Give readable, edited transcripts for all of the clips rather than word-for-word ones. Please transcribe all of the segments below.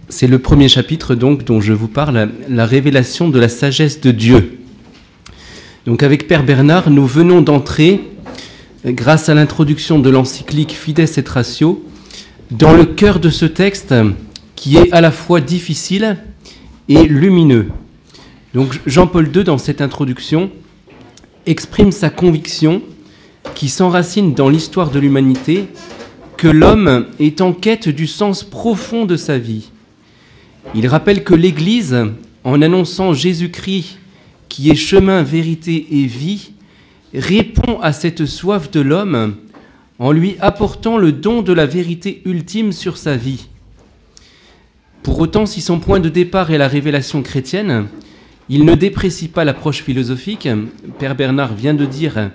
C'est le premier chapitre donc dont je vous parle, la révélation de la sagesse de Dieu. Donc avec Père Bernard, nous venons d'entrer, grâce à l'introduction de l'encyclique Fides et Ratio, dans le cœur de ce texte qui est à la fois difficile et lumineux. Donc Jean-Paul II, dans cette introduction, exprime sa conviction qui s'enracine dans l'histoire de l'humanité que l'homme est en quête du sens profond de sa vie. Il rappelle que l'Église, en annonçant Jésus-Christ qui est chemin, vérité et vie, répond à cette soif de l'homme en lui apportant le don de la vérité ultime sur sa vie. Pour autant, si son point de départ est la révélation chrétienne, il ne déprécie pas l'approche philosophique. Père Bernard vient de dire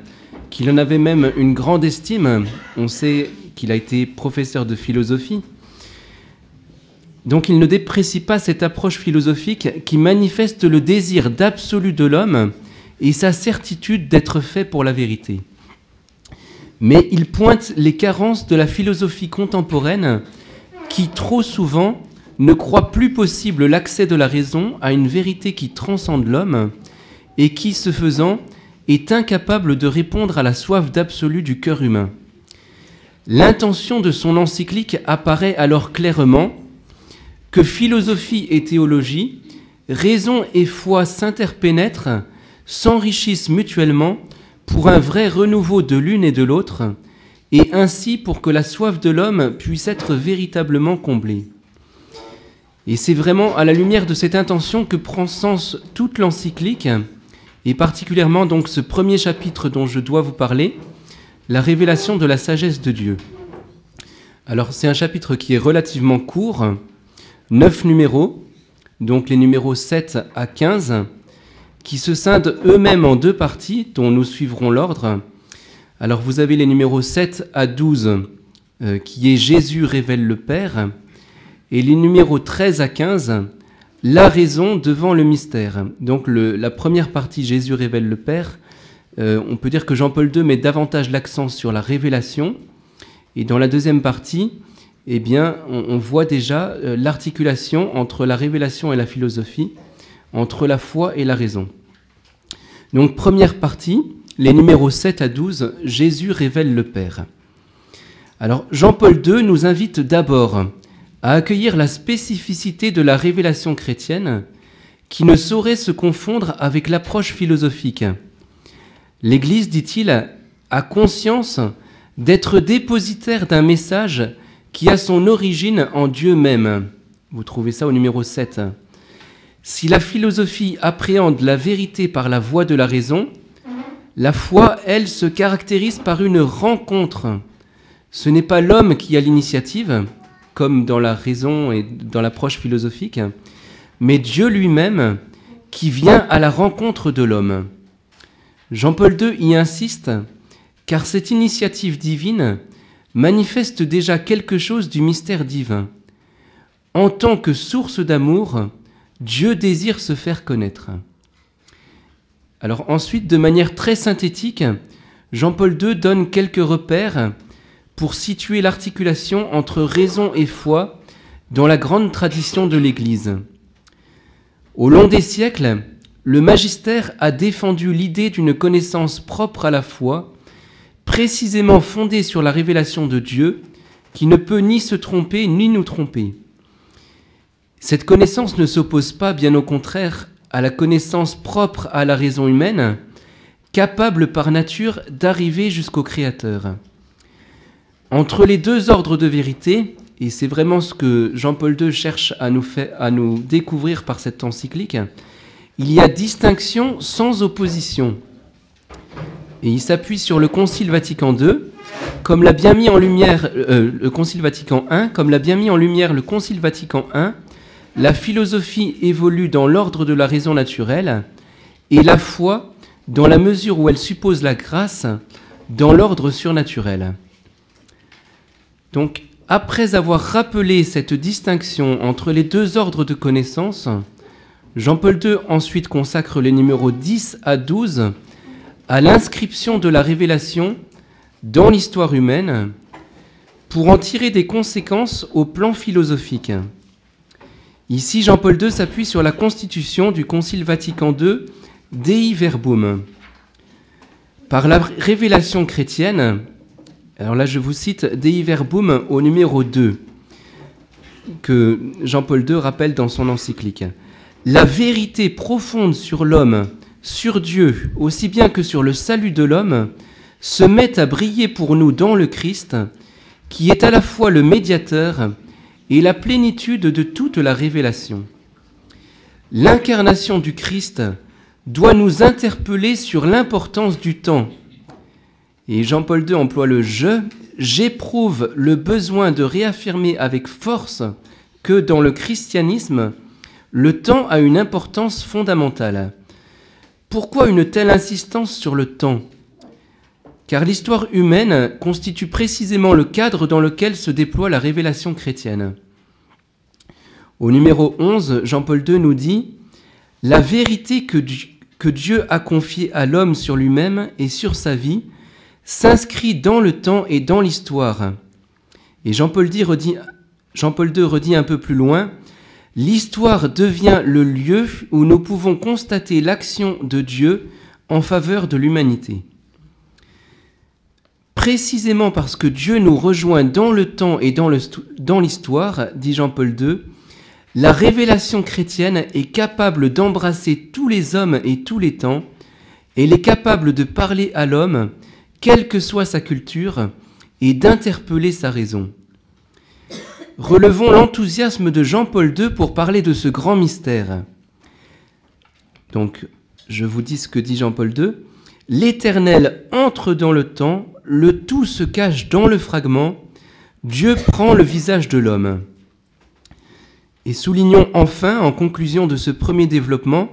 qu'il en avait même une grande estime. On sait qu'il a été professeur de philosophie. Donc il ne déprécie pas cette approche philosophique qui manifeste le désir d'absolu de l'homme et sa certitude d'être fait pour la vérité. Mais il pointe les carences de la philosophie contemporaine qui, trop souvent, ne croit plus possible l'accès de la raison à une vérité qui transcende l'homme et qui, ce faisant, est incapable de répondre à la soif d'absolu du cœur humain. L'intention de son encyclique apparaît alors clairement que philosophie et théologie, raison et foi s'interpénètrent, s'enrichissent mutuellement pour un vrai renouveau de l'une et de l'autre, et ainsi pour que la soif de l'homme puisse être véritablement comblée. Et c'est vraiment à la lumière de cette intention que prend sens toute l'encyclique, et particulièrement donc ce premier chapitre dont je dois vous parler, la révélation de la sagesse de Dieu. Alors c'est un chapitre qui est relativement court, 9 numéros, donc les numéros 7 à 15, qui se scindent eux-mêmes en deux parties, dont nous suivrons l'ordre. Alors vous avez les numéros 7 à 12, qui est Jésus révèle le Père, et les numéros 13 à 15, la raison devant le mystère. Donc la première partie, Jésus révèle le Père, on peut dire que Jean-Paul II met davantage l'accent sur la révélation, et dans la deuxième partie, eh bien, on voit déjà l'articulation entre la révélation et la philosophie, entre la foi et la raison. Donc, première partie, les numéros 7 à 12, Jésus révèle le Père. Alors, Jean-Paul II nous invite d'abord à accueillir la spécificité de la révélation chrétienne qui ne saurait se confondre avec l'approche philosophique. L'Église, dit-il, a conscience d'être dépositaire d'un message qui a son origine en Dieu même. Vous trouvez ça au numéro 7. Si la philosophie appréhende la vérité par la voie de la raison, la foi, elle, se caractérise par une rencontre. Ce n'est pas l'homme qui a l'initiative, comme dans la raison et dans l'approche philosophique, mais Dieu lui-même qui vient à la rencontre de l'homme. Jean-Paul II y insiste, car cette initiative divine manifeste déjà quelque chose du mystère divin. En tant que source d'amour, Dieu désire se faire connaître. Alors ensuite, de manière très synthétique, Jean-Paul II donne quelques repères pour situer l'articulation entre raison et foi dans la grande tradition de l'Église. Au long des siècles, le magistère a défendu l'idée d'une connaissance propre à la foi, précisément fondée sur la révélation de Dieu, qui ne peut ni se tromper ni nous tromper. Cette connaissance ne s'oppose pas, bien au contraire, à la connaissance propre à la raison humaine, capable par nature d'arriver jusqu'au Créateur. Entre les deux ordres de vérité, et c'est vraiment ce que Jean-Paul II cherche à nous découvrir par cette encyclique, il y a distinction sans opposition. Et il s'appuie sur le Concile Vatican II, comme l'a bien mis en lumière le Concile Vatican I, comme l'a bien mis en lumière le Concile Vatican I, la philosophie évolue dans l'ordre de la raison naturelle et la foi, dans la mesure où elle suppose la grâce, dans l'ordre surnaturel. Donc, après avoir rappelé cette distinction entre les deux ordres de connaissance, Jean-Paul II ensuite consacre les numéros 10 à 12 à l'inscription de la révélation dans l'histoire humaine pour en tirer des conséquences au plan philosophique. Ici, Jean-Paul II s'appuie sur la constitution du Concile Vatican II, Dei Verbum. Par la révélation chrétienne, alors là je vous cite Dei Verbum au numéro 2, que Jean-Paul II rappelle dans son encyclique. La vérité profonde sur l'homme, sur Dieu, aussi bien que sur le salut de l'homme, se met à briller pour nous dans le Christ, qui est à la fois le médiateur et la plénitude de toute la révélation. L'incarnation du Christ doit nous interpeller sur l'importance du temps. Et Jean-Paul II emploie le « je ». J'éprouve le besoin de réaffirmer avec force que dans le christianisme, le temps a une importance fondamentale. Pourquoi une telle insistance sur le temps ? Car l'histoire humaine constitue précisément le cadre dans lequel se déploie la révélation chrétienne. Au numéro 11, Jean-Paul II nous dit « La vérité que Dieu a confiée à l'homme sur lui-même et sur sa vie s'inscrit dans le temps et dans l'histoire. » Et Jean-Paul II redit un peu plus loin « L'histoire devient le lieu où nous pouvons constater l'action de Dieu en faveur de l'humanité. » Précisément parce que Dieu nous rejoint dans le temps et dans l'histoire, dit Jean-Paul II, la révélation chrétienne est capable d'embrasser tous les hommes et tous les temps, et elle est capable de parler à l'homme, quelle que soit sa culture, et d'interpeller sa raison. Relevons l'enthousiasme de Jean-Paul II pour parler de ce grand mystère. Donc, je vous dis ce que dit Jean-Paul II. L'Éternel entre dans le temps, le tout se cache dans le fragment, Dieu prend le visage de l'homme. Et soulignons enfin, en conclusion de ce premier développement,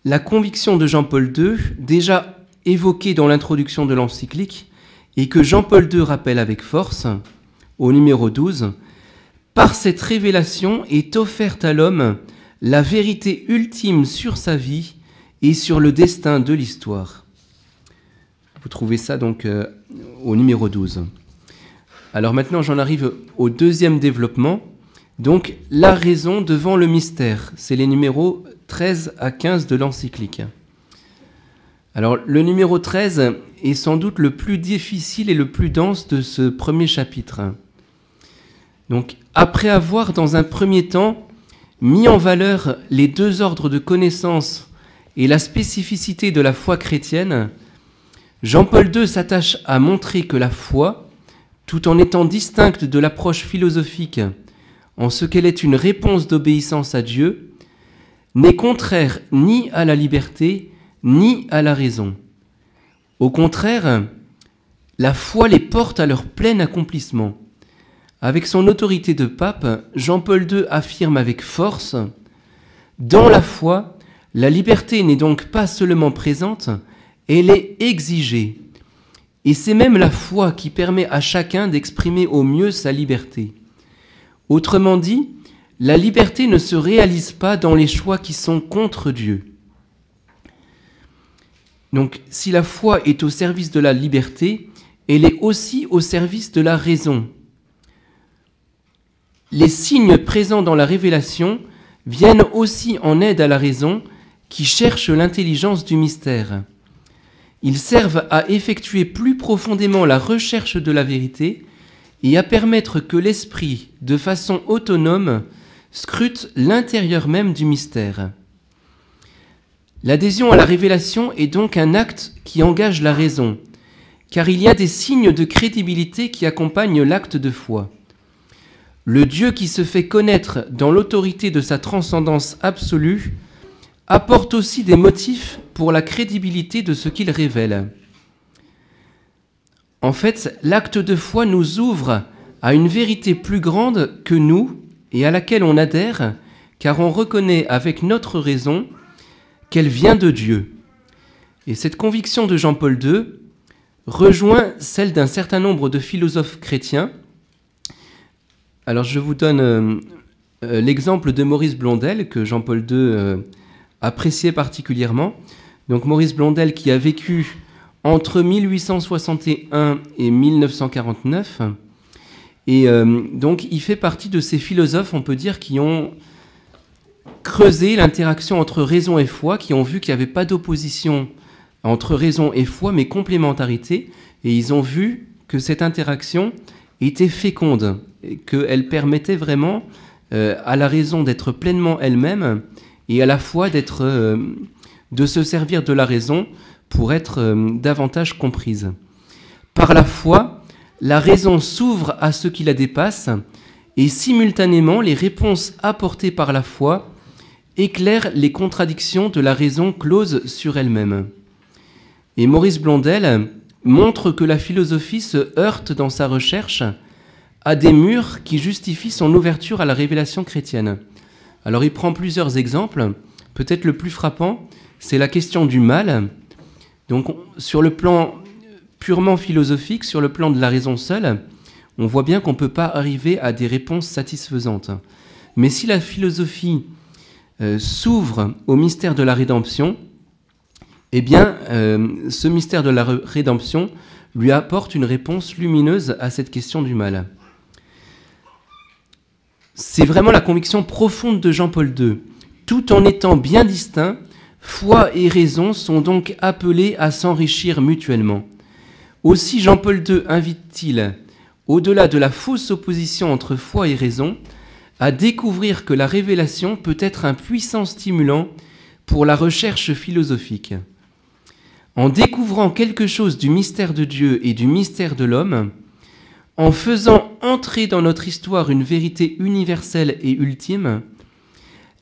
la conviction de Jean-Paul II, déjà évoquée dans l'introduction de l'encyclique, et que Jean-Paul II rappelle avec force, au numéro 12, « Par cette révélation est offerte à l'homme la vérité ultime sur sa vie et sur le destin de l'histoire. » Vous trouvez ça donc au numéro 12. Alors maintenant, j'en arrive au deuxième développement. Donc, la raison devant le mystère. C'est les numéros 13 à 15 de l'encyclique. Alors, le numéro 13 est sans doute le plus difficile et le plus dense de ce premier chapitre. Donc, après avoir, dans un premier temps, mis en valeur les deux ordres de connaissance et la spécificité de la foi chrétienne, Jean-Paul II s'attache à montrer que la foi, tout en étant distincte de l'approche philosophique, en ce qu'elle est une réponse d'obéissance à Dieu, n'est contraire ni à la liberté, ni à la raison. Au contraire, la foi les porte à leur plein accomplissement. Avec son autorité de pape, Jean-Paul II affirme avec force « Dans la foi, la liberté n'est donc pas seulement présente, elle est exigée. Et c'est même la foi qui permet à chacun d'exprimer au mieux sa liberté. Autrement dit, la liberté ne se réalise pas dans les choix qui sont contre Dieu. » Donc, si la foi est au service de la liberté, elle est aussi au service de la raison. Les signes présents dans la révélation viennent aussi en aide à la raison qui cherche l'intelligence du mystère. Ils servent à effectuer plus profondément la recherche de la vérité et à permettre que l'esprit, de façon autonome, scrute l'intérieur même du mystère. L'adhésion à la révélation est donc un acte qui engage la raison, car il y a des signes de crédibilité qui accompagnent l'acte de foi. Le Dieu qui se fait connaître dans l'autorité de sa transcendance absolue apporte aussi des motifs pour la crédibilité de ce qu'il révèle. En fait, l'acte de foi nous ouvre à une vérité plus grande que nous et à laquelle on adhère, car on reconnaît avec notre raison qu'elle vient de Dieu. Et cette conviction de Jean-Paul II rejoint celle d'un certain nombre de philosophes chrétiens. Alors je vous donne l'exemple de Maurice Blondel, que Jean-Paul II appréciait particulièrement. Donc Maurice Blondel qui a vécu entre 1861 et 1949. Et donc il fait partie de ces philosophes, on peut dire, qui ont creusé l'interaction entre raison et foi, qui ont vu qu'il n'y avait pas d'opposition entre raison et foi, mais complémentarité, et ils ont vu que cette interaction était féconde, qu'elle permettait vraiment à la raison d'être pleinement elle-même, et à la foi de se servir de la raison pour être davantage comprise. Par la foi, la raison s'ouvre à ce qui la dépasse, et simultanément, les réponses apportées par la foi éclairent les contradictions de la raison close sur elle-même. Et Maurice Blondel montre que la philosophie se heurte dans sa recherche à des murs qui justifient son ouverture à la révélation chrétienne. Alors il prend plusieurs exemples. Peut-être le plus frappant, c'est la question du mal. Donc sur le plan purement philosophique, sur le plan de la raison seule, on voit bien qu'on ne peut pas arriver à des réponses satisfaisantes. Mais si la philosophie s'ouvre au mystère de la rédemption, eh bien, ce mystère de la rédemption lui apporte une réponse lumineuse à cette question du mal. C'est vraiment la conviction profonde de Jean-Paul II. Tout en étant bien distincts, foi et raison sont donc appelés à s'enrichir mutuellement. Aussi Jean-Paul II invite-t-il, au-delà de la fausse opposition entre foi et raison, à découvrir que la révélation peut être un puissant stimulant pour la recherche philosophique. En découvrant quelque chose du mystère de Dieu et du mystère de l'homme, en faisant entrer dans notre histoire une vérité universelle et ultime,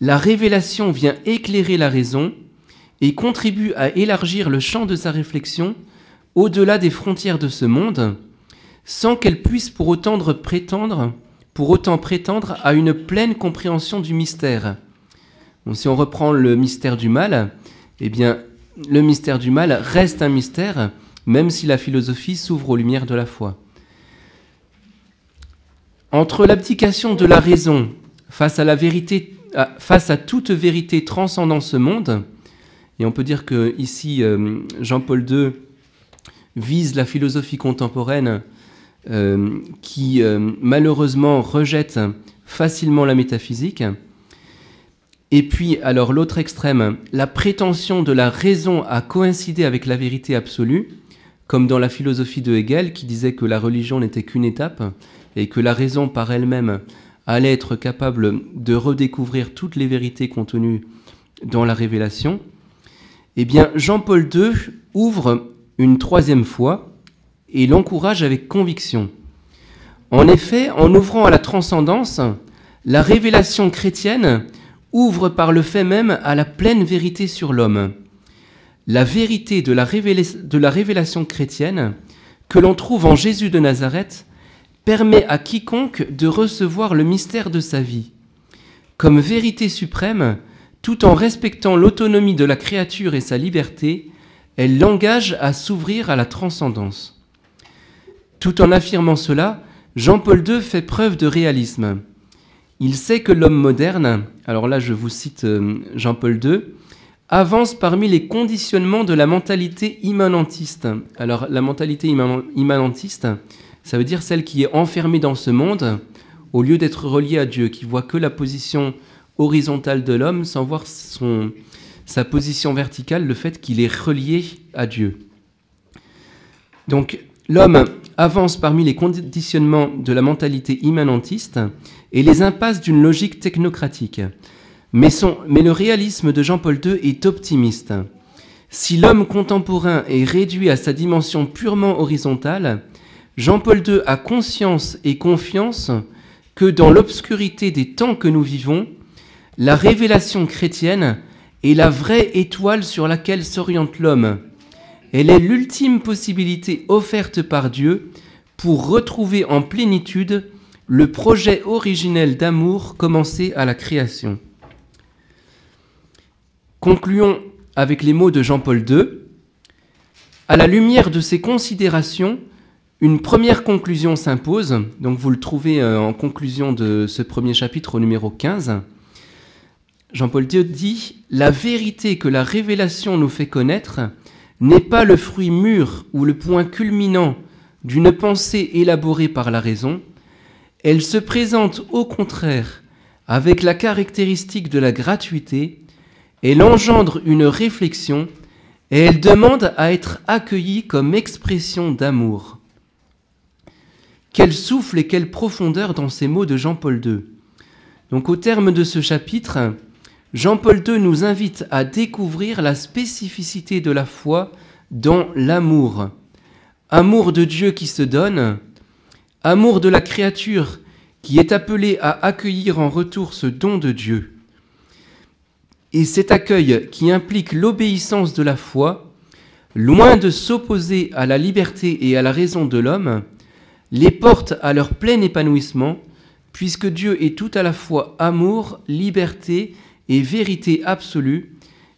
la révélation vient éclairer la raison et contribue à élargir le champ de sa réflexion au-delà des frontières de ce monde, sans qu'elle puisse pour autant prétendre à une pleine compréhension du mystère. Donc, si on reprend le mystère du mal, eh bien, le mystère du mal reste un mystère, même si la philosophie s'ouvre aux lumières de la foi. Entre l'abdication de la raison face à toute vérité transcendant ce monde, et on peut dire que ici Jean-Paul II vise la philosophie contemporaine qui malheureusement rejette facilement la métaphysique. Et puis, alors l'autre extrême, la prétention de la raison à coïncider avec la vérité absolue, comme dans la philosophie de Hegel qui disait que la religion n'était qu'une étape et que la raison par elle-même allait être capable de redécouvrir toutes les vérités contenues dans la révélation. Eh bien, Jean-Paul II ouvre une troisième fois et l'encourage avec conviction. En effet, en ouvrant à la transcendance, la révélation chrétienne ouvre par le fait même à la pleine vérité sur l'homme. La vérité de la révélation chrétienne, que l'on trouve en Jésus de Nazareth, permet à quiconque de recevoir le mystère de sa vie. Comme vérité suprême, tout en respectant l'autonomie de la créature et sa liberté, elle l'engage à s'ouvrir à la transcendance. Tout en affirmant cela, Jean-Paul II fait preuve de réalisme. Il sait que l'homme moderne, alors là je vous cite Jean-Paul II, avance parmi les conditionnements de la mentalité immanentiste. Alors la mentalité immanentiste, ça veut dire celle qui est enfermée dans ce monde, au lieu d'être reliée à Dieu, qui voit que la position horizontale de l'homme sans voir sa position verticale, le fait qu'il est relié à Dieu. Donc l'homme avance parmi les conditionnements de la mentalité immanentiste et les impasses d'une logique technocratique. Mais le réalisme de Jean-Paul II est optimiste. Si l'homme contemporain est réduit à sa dimension purement horizontale, Jean-Paul II a conscience et confiance que dans l'obscurité des temps que nous vivons, la révélation chrétienne est la vraie étoile sur laquelle s'oriente l'homme. Elle est l'ultime possibilité offerte par Dieu pour retrouver en plénitude le projet originel d'amour commencé à la création. Concluons avec les mots de Jean-Paul II. À la lumière de ces considérations, une première conclusion s'impose. Donc vous le trouvez en conclusion de ce premier chapitre au numéro 15. Jean-Paul II dit « La vérité que la révélation nous fait connaître n'est pas le fruit mûr ou le point culminant d'une pensée élaborée par la raison. Elle se présente au contraire avec la caractéristique de la gratuité, elle engendre une réflexion et elle demande à être accueillie comme expression d'amour. Quel souffle et quelle profondeur dans ces mots de Jean-Paul II. Donc au terme de ce chapitre, Jean-Paul II nous invite à découvrir la spécificité de la foi dans l'amour. Amour de Dieu qui se donne, amour de la créature qui est appelée à accueillir en retour ce don de Dieu. Et cet accueil qui implique l'obéissance de la foi, loin de s'opposer à la liberté et à la raison de l'homme, les porte à leur plein épanouissement, puisque Dieu est tout à la fois amour, liberté et vérité absolue,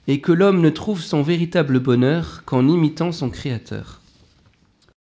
et que l'homme ne trouve son véritable bonheur qu'en imitant son Créateur.